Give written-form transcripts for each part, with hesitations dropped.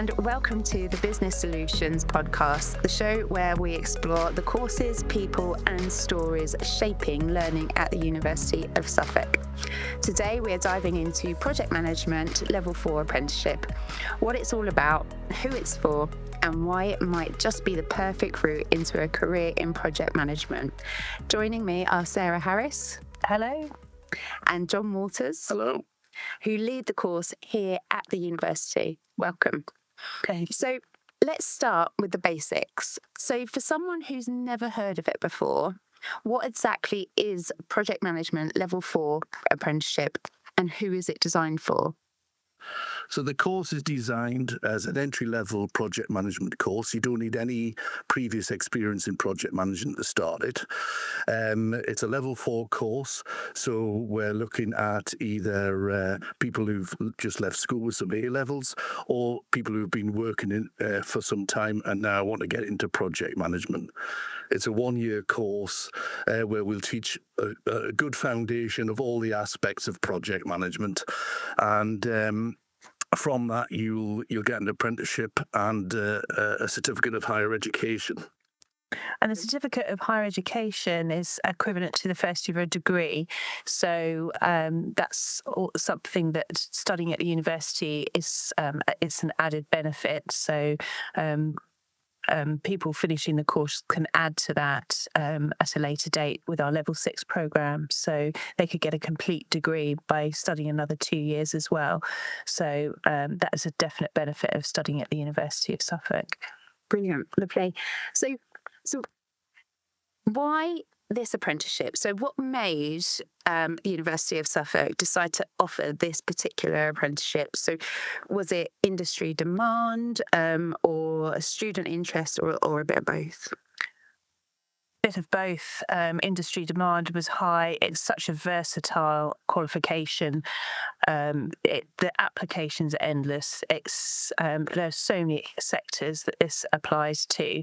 and welcome to the Business Solutions podcast, the show where we explore the courses, people, and stories shaping learning at the University of Suffolk. Today, we are diving into project management level 4 apprenticeship, what it's all about, who it's for, and why it might just be the perfect route into a career in project management. Joining me are Sarah Harris. Hello. And John Walters. Hello. Who lead the course here at the university. Welcome. Okay. So let's start with the basics. So for someone who's never heard of it before, what exactly is project management level 4 apprenticeship and who is it designed for? So the course is designed as an entry-level project management course. You don't need any previous experience in project management to start it. It's a level 4 course, so we're looking at either people who've just left school with some A-levels or people who've been working in for some time and now want to get into project management. It's a 1-year course where we'll teach a good foundation of all the aspects of project management, and from that, you'll get an apprenticeship and a certificate of higher education. And the certificate of higher education is equivalent to the first year of a degree. So that's something that studying at the university is it's an added benefit. So people finishing the course can add to that at a later date with our level 6 programme. So they could get a complete degree by studying another 2 years as well. So that is a definite benefit of studying at the University of Suffolk. Brilliant. Lovely. So why this apprenticeship? So what made the University of Suffolk decide to offer this particular apprenticeship? So was it industry demand or a student interest or a bit of both? Bit of both. Industry demand was high. It's such a versatile qualification. The applications are endless. There are so many sectors that this applies to.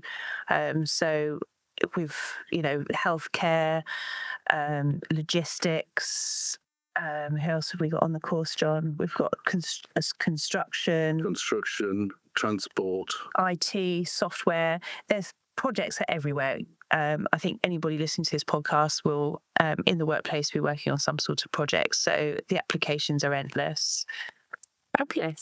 So we've, healthcare, logistics. Who else have we got on the course, John? We've got construction, transport, IT, software. There's projects are everywhere. I think anybody listening to this podcast will, in the workplace, be working on some sort of project. So the applications are endless. Fabulous.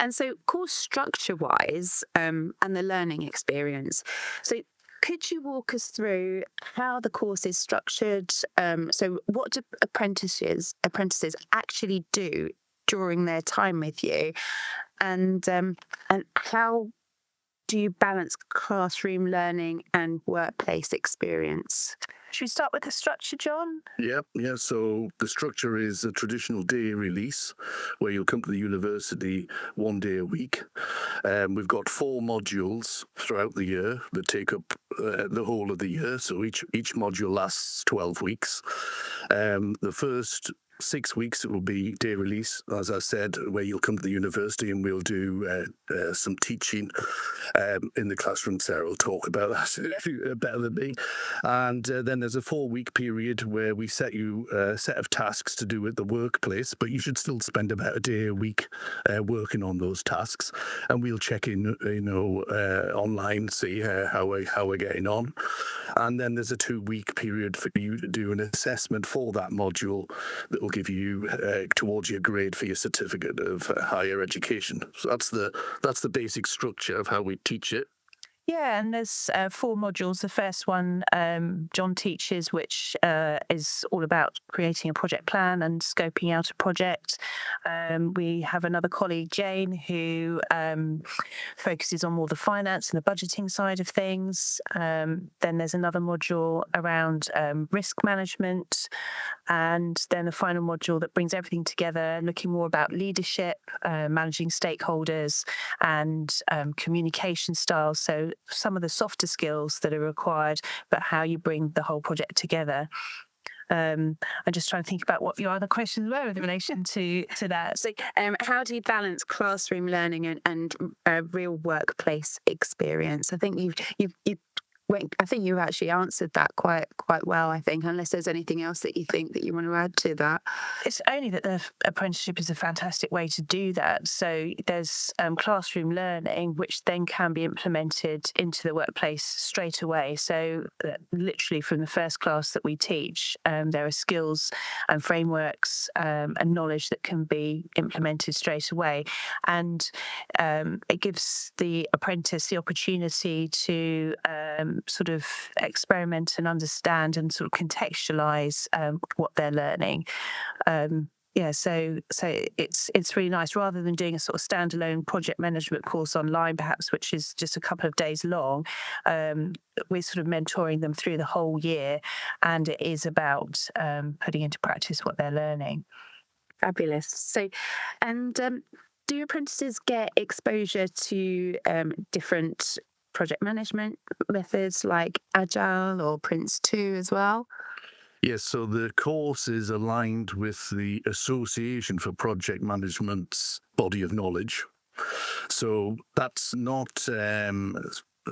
So course structure-wise, and the learning experience. So could you walk us through how the course is structured? So what do apprentices actually do during their time with you, and how do you balance classroom learning and workplace experience? Should we start with the structure, John? Yeah. So the structure is a traditional day release where you'll come to the university 1 day a week. We've got 4 modules throughout the year that take up the whole of the year. So each module lasts 12 weeks. The first 6 weeks it will be day release, as I said, where you'll come to the university and we'll do some teaching in the classroom. Sarah will talk about that better than me. And then there's a 4-week period where we set you a set of tasks to do at the workplace, but you should still spend about a day a week working on those tasks. And we'll check in, online, see how we're getting on. And then there's a 2-week period for you to do an assessment for that module that will give you towards your grade for your certificate of higher education. So that's the basic structure of how we teach it. Yeah, and there's 4 modules. The first one John teaches, which is all about creating a project plan and scoping out a project. We have another colleague, Jane, who focuses on more the finance and the budgeting side of things. Then there's another module around risk management, and then a final module that brings everything together, looking more about leadership, managing stakeholders, and communication styles. So some of the softer skills that are required, but how you bring the whole project together. I'm just trying to think about what your other questions were in relation to that. So how do you balance classroom learning and real workplace experience? I think you've I think you actually answered that quite well, I think, unless there's anything else that you think that you want to add to that. It's only that the apprenticeship is a fantastic way to do that. So there's classroom learning, which then can be implemented into the workplace straight away. So literally from the first class that we teach, there are skills and frameworks and knowledge that can be implemented straight away. And it gives the apprentice the opportunity to sort of experiment and understand and sort of contextualize what they're learning. Yeah, so it's really nice rather than doing a sort of standalone project management course online, perhaps, which is just a couple of days long. We're sort of mentoring them through the whole year, and it is about putting into practice what they're learning. Fabulous. So, and do apprentices get exposure to different project management methods like Agile or Prince2 as well? Yes, so the course is aligned with the Association for Project Management's body of knowledge. So that's not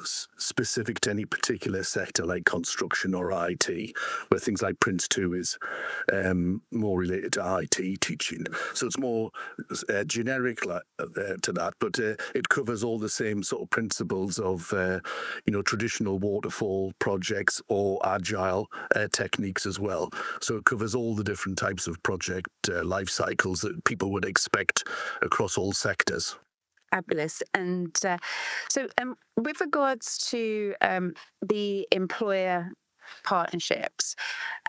specific to any particular sector like construction or IT, where things like Prince2 is more related to IT teaching. So it's more generic to that, but it covers all the same sort of principles of, traditional waterfall projects or agile techniques as well. So it covers all the different types of project life cycles that people would expect across all sectors. Fabulous. And so, with regards to the employer partnerships,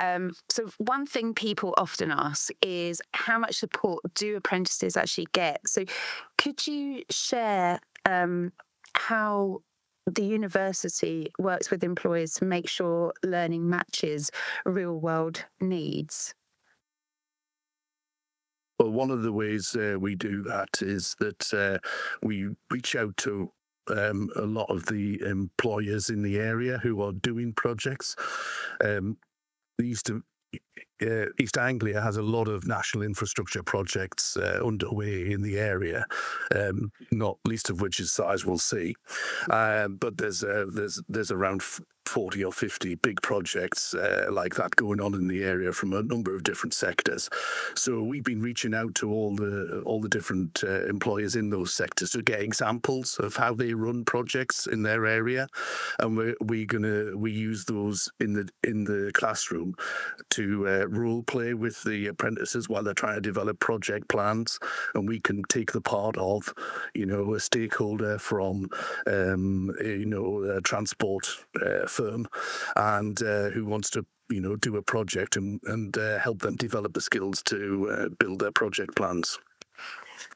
so one thing people often ask is how much support do apprentices actually get? So, could you share how the university works with employers to make sure learning matches real world needs? Well, one of the ways we do that is that we reach out to a lot of the employers in the area who are doing projects. Um, East, East Anglia has a lot of national infrastructure projects underway in the area, not least of which is Sizewell C. But there's around 40 or 50 big projects like that going on in the area from a number of different sectors. So we've been reaching out to all the different employers in those sectors to get examples of how they run projects in their area, and we use those in the classroom to role play with the apprentices while they're trying to develop project plans, and we can take the part of, a stakeholder from, a transport firm, and who wants to do a project and help them develop the skills to build their project plans.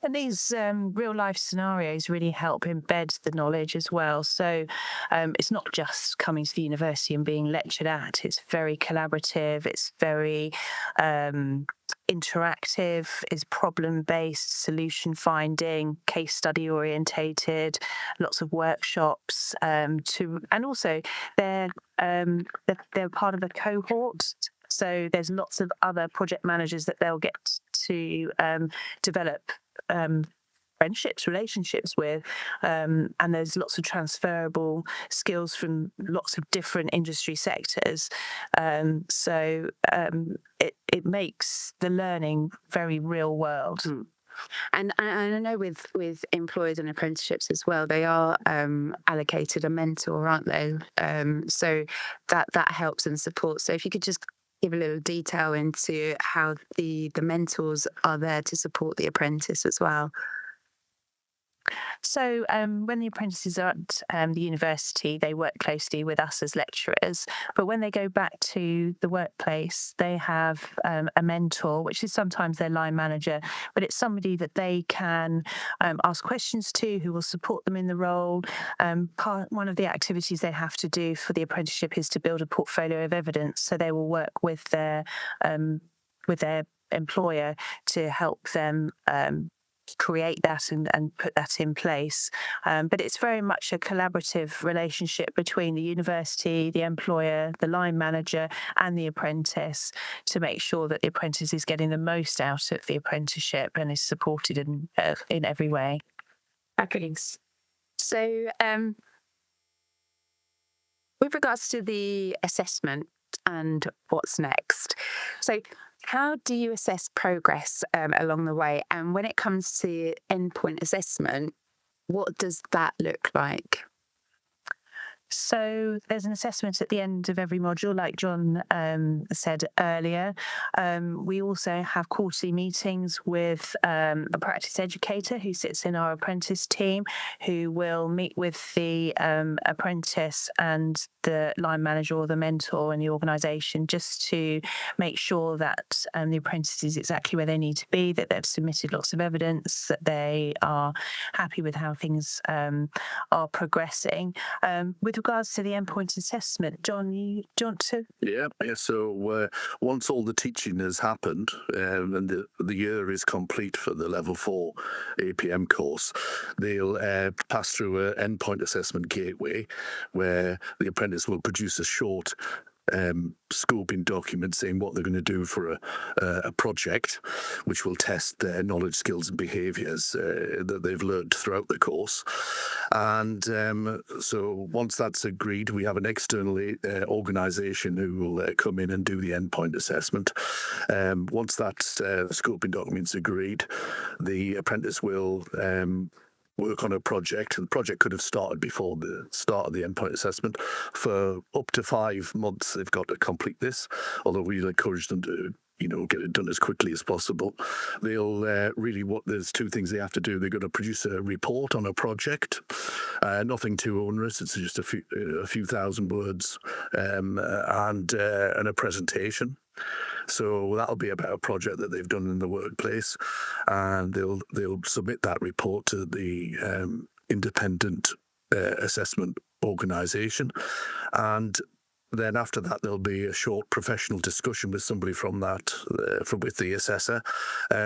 And these real life scenarios really help embed the knowledge as well. So it's not just coming to the university and being lectured at, it's very collaborative, it's very interactive, is problem based, solution finding, case study orientated, lots of workshops and also they're part of a cohort. So there's lots of other project managers that they'll get to develop friendships, relationships with, and there's lots of transferable skills from lots of different industry sectors. It makes the learning very real world. And I know with employers and apprenticeships as well, they are allocated a mentor, aren't they? So that helps and supports. So if you could just give a little detail into how the mentors are there to support the apprentice as well. So when the apprentices are at the university, they work closely with us as lecturers. But when they go back to the workplace, they have a mentor, which is sometimes their line manager, but it's somebody that they can ask questions to, who will support them in the role. One of the activities they have to do for the apprenticeship is to build a portfolio of evidence. So they will work with their employer to help them create that and put that in place. But it's very much a collaborative relationship between the university, the employer, the line manager, and the apprentice to make sure that the apprentice is getting the most out of the apprenticeship and is supported in every way. Fabulous. So with regards to the assessment and what's next, so how do you assess progress along the way? And when it comes to endpoint assessment, what does that look like? So there's an assessment at the end of every module, like John said earlier. We also have quarterly meetings with a practice educator who sits in our apprentice team, who will meet with the apprentice and the line manager or the mentor in the organisation, just to make sure that the apprentice is exactly where they need to be, that they've submitted lots of evidence, that they are happy with how things are progressing. With regards to the endpoint assessment, John, do you want to? Yeah. So once all the teaching has happened and the year is complete for the level 4 APM course, they'll pass through an endpoint assessment gateway where the apprentice will produce a short scoping document saying what they're going to do for a project, which will test their knowledge, skills, and behaviours that they've learned throughout the course. And so once that's agreed, we have an external organisation who will come in and do the endpoint assessment. Once that scoping document's agreed, the apprentice will work on a project. The project could have started before the start of the endpoint assessment. For up to 5 months, they've got to complete this, although we encourage them to get it done as quickly as possible. They'll there's 2 things they have to do. They've got to produce a report on a project, nothing too onerous. It's just a few thousand words, and a presentation. So that'll be about a project that they've done in the workplace, and they'll submit that report to the independent assessment organisation, and then after that there'll be a short professional discussion with somebody from that, with the assessor,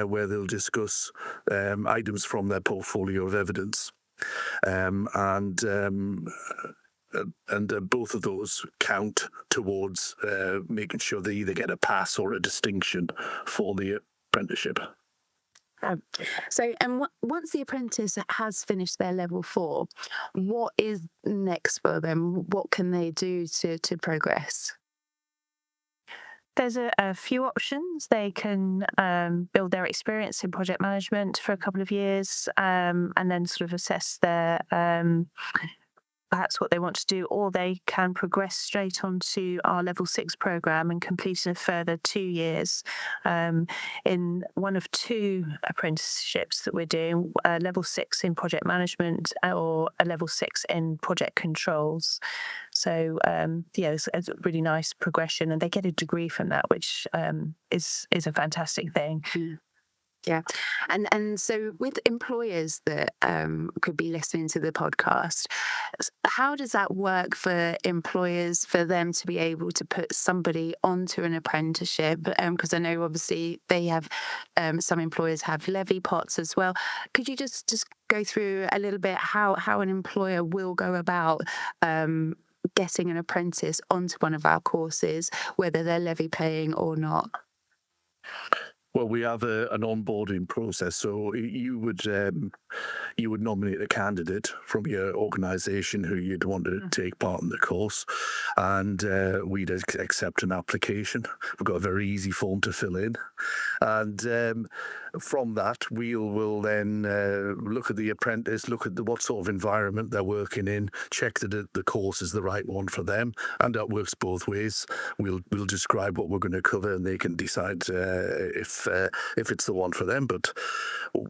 where they'll discuss items from their portfolio of evidence, and both of those count towards making sure they either get a pass or a distinction for the apprenticeship. Once the apprentice has finished their level 4, what is next for them? What can they do to progress? There's a few options. They can build their experience in project management for a couple of years, and then sort of assess their perhaps what they want to do, or they can progress straight onto our level 6 program and complete in a further 2 years in one of 2 apprenticeships that we're doing, level 6 in project management or a level 6 in project controls. So it's a really nice progression, and they get a degree from that, which is a fantastic thing. Yeah. And so with employers that could be listening to the podcast, how does that work for employers, for them to be able to put somebody onto an apprenticeship? Because I know obviously they have, some employers have levy pots as well. Could you just go through a little bit how an employer will go about getting an apprentice onto one of our courses, whether they're levy paying or not? Well, we have an onboarding process. So you would nominate a candidate from your organisation who you'd want to take part in the course, and we'd accept an application. We've got a very easy form to fill in, and from that we'll then look at the apprentice, look at what sort of environment they're working in, check that the course is the right one for them, and that works both ways. We'll describe what we're going to cover, and they can decide if it's the one for them. But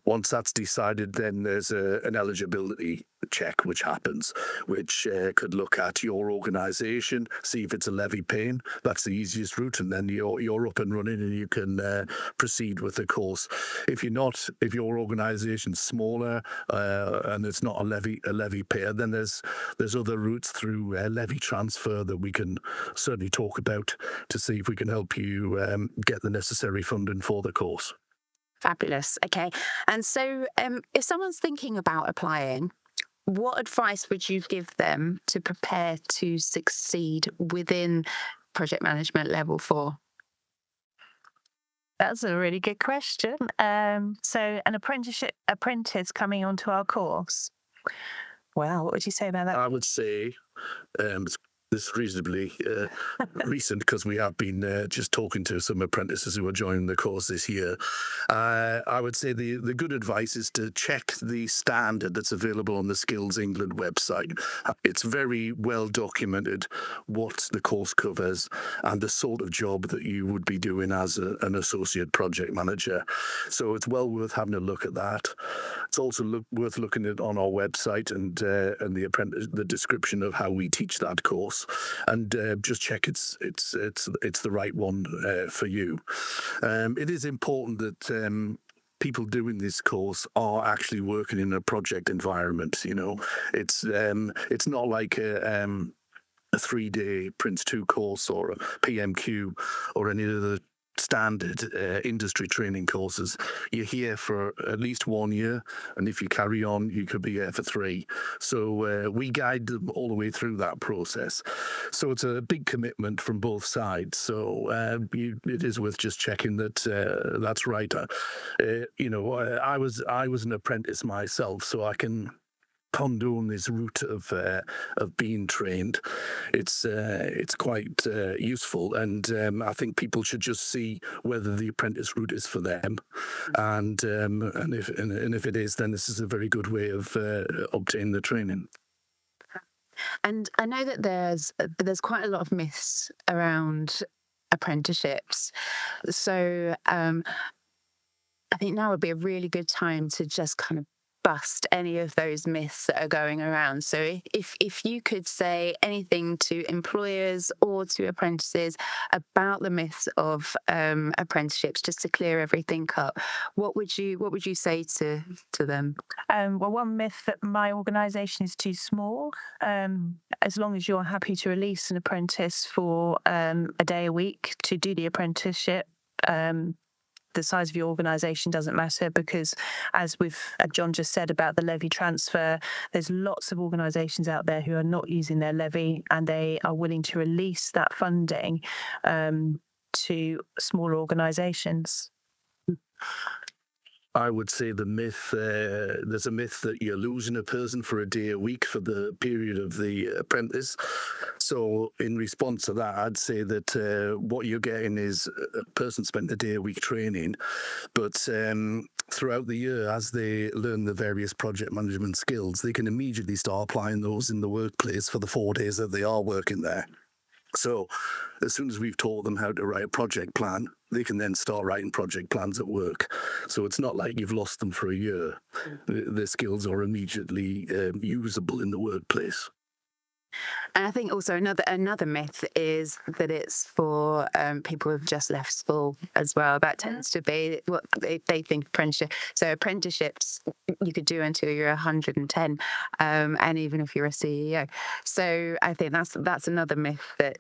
once that's decided, then there's an eligibility check which happens, which could look at your organisation, see if it's a levy paying. That's the easiest route, and then you're up and running, and you can proceed with the course. If your organisation's smaller and it's not a levy payer, then there's other routes through levy transfer that we can certainly talk about to see if we can help you get the necessary funding for the course. Fabulous. Okay. And so if someone's thinking about applying, what advice would you give them to prepare to succeed within project management level 4? That's a really good question. So an apprentice coming onto our course. Wow, what would you say about that? I would say this is reasonably recent because we have been just talking to some apprentices who are joining the course this year. I would say the good advice is to check the standard that's available on the Skills England website. It's very well documented what the course covers and the sort of job that you would be doing as an associate project manager. So it's well worth having a look at that. It's also worth looking at on our website and the description of how we teach that course, and just check it's the right one for you. It is important that people doing this course are actually working in a project environment. You know, it's not like a 3-day Prince 2 course or a PMQ or any other standard industry training courses. You're here for at least 1 year, and if you carry on, you could be here for 3. So we guide them all the way through that process. So it's a big commitment from both sides. So it is worth just checking that that's right. I was an apprentice myself, so I can condone this route of being trained. It's quite useful, and I think people should just see whether the apprentice route is for them, and if it is, then this is a very good way of obtaining the training. And I know that there's quite a lot of myths around apprenticeships. So I think now would be a really good time to just kind of bust any of those myths that are going around. So if you could say anything to employers or to apprentices about the myths of apprenticeships, just to clear everything up, what would you say to them? Well, one myth that my organisation is too small. As long as you're happy to release an apprentice for a day a week to do the apprenticeship, the size of your organisation doesn't matter, because as John just said about the levy transfer, there's lots of organisations out there who are not using their levy, and they are willing to release that funding to smaller organisations. I would say there's a myth that you're losing a person for a day a week for the period of the apprentice. So in response to that, I'd say that what you're getting is a person spent a day a week training, but throughout the year, as they learn the various project management skills, they can immediately start applying those in the workplace for the 4 days that they are working there. So as soon as we've taught them how to write a project plan, they can then start writing project plans at work. So it's not like you've lost them for a year. The skills are immediately usable in the workplace. And I think also another myth is that it's for people who've just left school as well. That tends to be what they think apprenticeship. So apprenticeships you could do until you're 110, and even if you're a CEO. So I think that's another myth that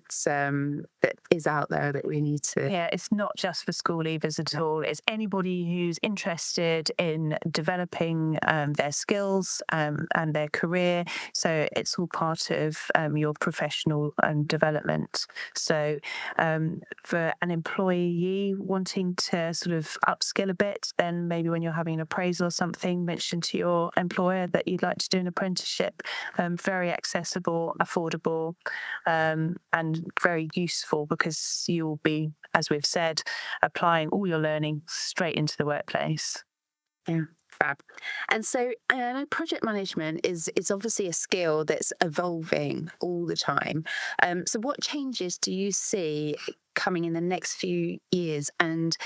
is out there that we need to. Yeah, it's not just for school leavers at all. It's anybody who's interested in developing their skills and their career. So it's all part of your professional development. So for an employee wanting to sort of upskill a bit, then maybe when you're having an appraisal or something, mention to your employer that you'd like to do an apprenticeship. Very accessible, affordable, and very useful, because you'll be, as we've said, applying all your learning straight into the workplace. Yeah. Fab. And so I know project management is obviously a skill that's evolving all the time. So what changes do you see coming in the next few years, and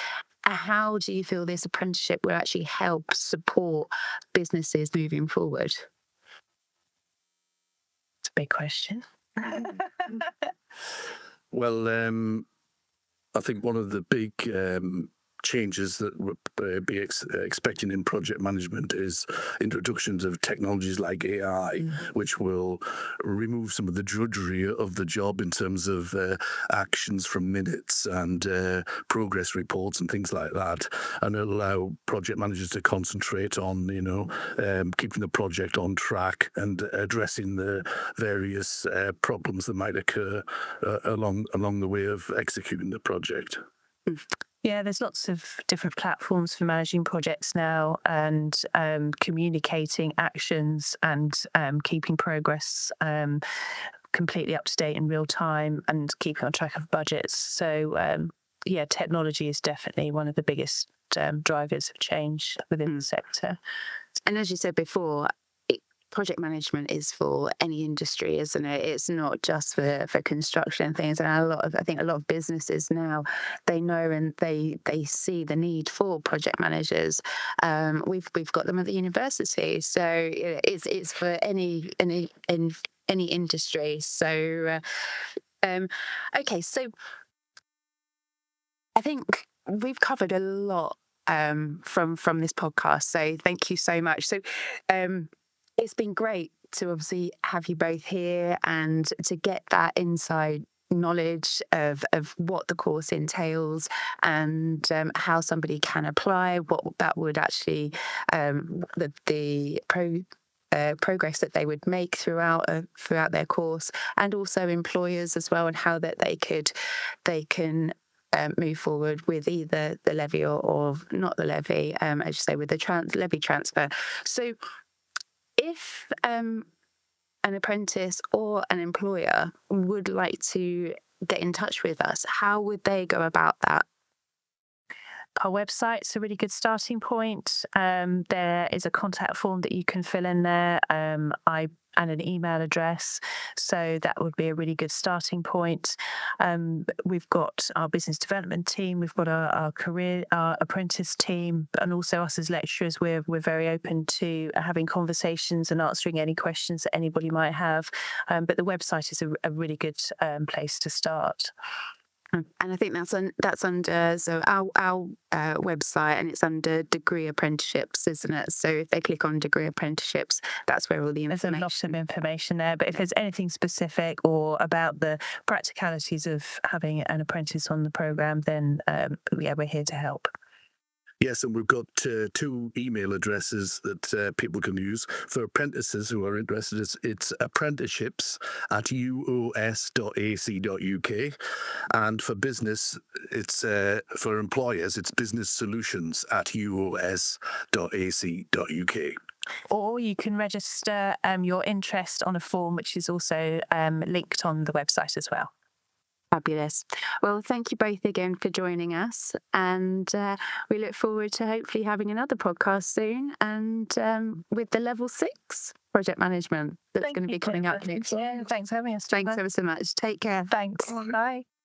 how do you feel this apprenticeship will actually help support businesses moving forward? It's a big question. Well, I think one of the big changes that we're expecting in project management is introductions of technologies like AI, which will remove some of the drudgery of the job in terms of actions from minutes and progress reports and things like that, and it'll allow project managers to concentrate on, keeping the project on track and addressing the various problems that might occur along the way of executing the project. Yeah, there's lots of different platforms for managing projects now, and communicating actions and keeping progress completely up to date in real time and keeping on track of budgets. So yeah, technology is definitely one of the biggest drivers of change within the sector. And as you said before, project management is for any industry, isn't it? It's not just for construction and things. And I think a lot of businesses now, they know and they see the need for project managers. We've got them at the university, so it's for any industry. So okay, so I think we've covered a lot from this podcast. So thank you so much. So it's been great to obviously have you both here and to get that inside knowledge of what the course entails and how somebody can apply, what that would actually the progress that they would make throughout their course, and also employers as well, and how that they can move forward with either the levy or not the levy, as you say, with the levy transfer. So if an apprentice or an employer would like to get in touch with us, how would they go about that? Our website's a really good starting point. There is a contact form that you can fill in there, and an email address. So that would be a really good starting point. We've got our business development team, we've got our apprentice team, and also us as lecturers. We're very open to having conversations and answering any questions that anybody might have. But the website is a really good place to start. And I think that's under our website, and it's under degree apprenticeships, isn't it? So if they click on degree apprenticeships, that's where all the information. There's a lot of information there, but if there's anything specific or about the practicalities of having an apprentice on the programme, then yeah, we're here to help. Yes, and we've got 2 email addresses that people can use. For apprentices who are interested, it's apprenticeships@uos.ac.uk. And for business, it's for employers, it's businesssolutions@uos.ac.uk. Or you can register your interest on a form, which is also linked on the website as well. Fabulous. Well, thank you both again for joining us, and we look forward to hopefully having another podcast soon, and with the level 6 project management that's going to be coming up next year. Thanks for having us. Thanks ever so much. Take care. Thanks. Bye.